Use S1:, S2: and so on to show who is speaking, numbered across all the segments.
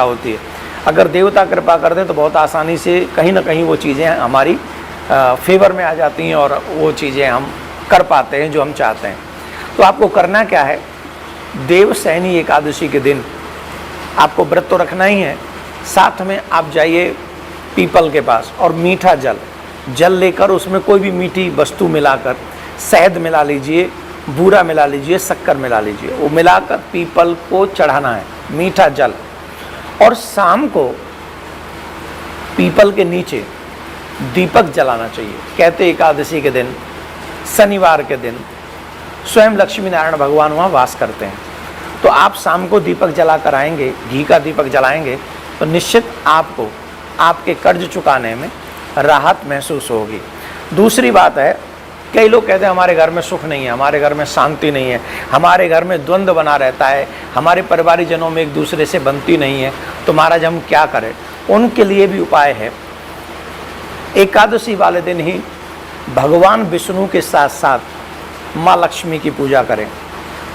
S1: होती है। अगर देवता कृपा कर दें तो बहुत आसानी से कहीं ना कहीं वो चीज़ें हमारी फेवर में आ जाती हैं और वो चीज़ें हम कर पाते हैं जो हम चाहते हैं। तो आपको करना क्या है, देवशयनी एकादशी के दिन आपको व्रत तो रखना ही है, साथ में आप जाइए पीपल के पास और मीठा जल लेकर उसमें कोई भी मीठी वस्तु मिलाकर, शहद मिला लीजिए, बूरा मिला लीजिए, शक्कर मिला लीजिए, वो मिलाकर पीपल को चढ़ाना है, मीठा जल। और शाम को पीपल के नीचे दीपक जलाना चाहिए। कहते एकादशी के दिन, शनिवार के दिन स्वयं लक्ष्मी नारायण भगवान वहाँ वास करते हैं। तो आप शाम को दीपक जला कर आएंगे, घी का दीपक जलाएंगे, तो निश्चित आपको आपके कर्ज चुकाने में राहत महसूस होगी। दूसरी बात है, कई लोग कहते हैं हमारे घर में सुख नहीं है, हमारे घर में शांति नहीं है, हमारे घर में द्वंद्व बना रहता है, हमारे परिवारिक जनों में एक दूसरे से बनती नहीं है, तो महाराज हम क्या करें? उनके लिए भी उपाय है। एकादशी वाले दिन ही भगवान विष्णु के साथ साथ माँ लक्ष्मी की पूजा करें,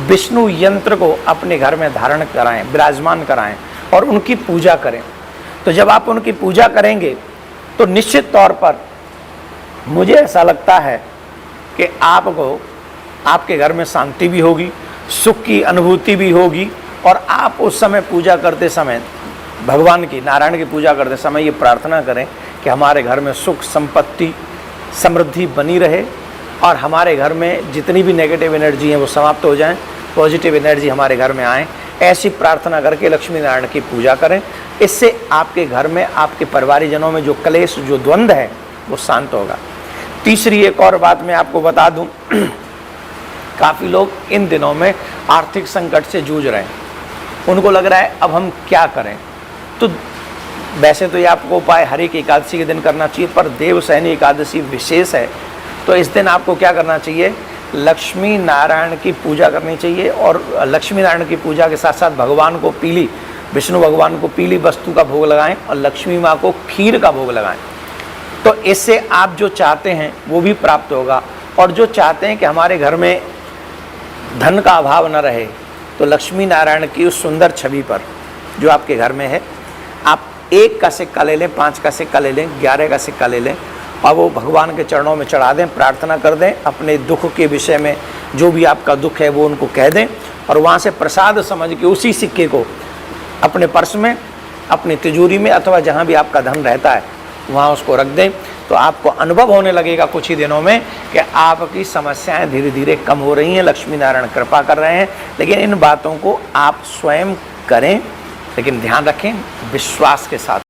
S1: विष्णु यंत्र को अपने घर में धारण कराएं, विराजमान कराएं और उनकी पूजा करें। तो जब आप उनकी पूजा करेंगे तो निश्चित तौर पर मुझे ऐसा लगता है कि आपको आपके घर में शांति भी होगी, सुख की अनुभूति भी होगी, और आप उस समय पूजा करते समय भगवान की, नारायण की पूजा करते समय ये प्रार्थना करें कि हमारे घर में सुख, संपत्ति, समृद्धि बनी रहे और हमारे घर में जितनी भी नेगेटिव एनर्जी हैं वो समाप्त हो जाएं, पॉजिटिव एनर्जी हमारे घर में आए। ऐसी प्रार्थना करके लक्ष्मी नारायण की पूजा करें। इससे आपके घर में, आपके परिवारजनों में जो क्लेश, जो द्वंद्व है वो शांत होगा। तीसरी एक और बात मैं आपको बता दूं, काफ़ी लोग इन दिनों में आर्थिक संकट से जूझ रहे हैं, उनको लग रहा है अब हम क्या करें। तो वैसे तो ये आपको उपाय हर एक एकादशी के दिन करना चाहिए, पर देवशयनी एकादशी विशेष है, तो इस दिन आपको क्या करना चाहिए? लक्ष्मी नारायण की पूजा करनी चाहिए। और लक्ष्मी नारायण की पूजा के साथ साथ भगवान को पीली, विष्णु भगवान को पीली वस्तु का भोग लगाएं और लक्ष्मी माँ को खीर का भोग लगाएं। तो इससे आप जो चाहते हैं वो भी प्राप्त होगा। और जो चाहते हैं कि हमारे घर में धन का अभाव न रहे, तो लक्ष्मी नारायण की उस सुंदर छवि पर जो आपके घर में है, आप 1 का सिक्का ले लें, 5 का सिक्का ले लें, 11 का सिक्का ले लें और वो भगवान के चरणों में चढ़ा दें, प्रार्थना कर दें, अपने दुख के विषय में जो भी आपका दुख है वो उनको कह दें, और वहाँ से प्रसाद समझ के उसी सिक्के को अपने पर्स में, अपनी तिजोरी में अथवा जहाँ भी आपका धन रहता है वहाँ उसको रख दें। तो आपको अनुभव होने लगेगा कुछ ही दिनों में कि आपकी समस्याएं धीरे धीरे कम हो रही हैं, लक्ष्मी नारायण कृपा कर रहे हैं। लेकिन इन बातों को आप स्वयं करें, लेकिन ध्यान रखें विश्वास के साथ।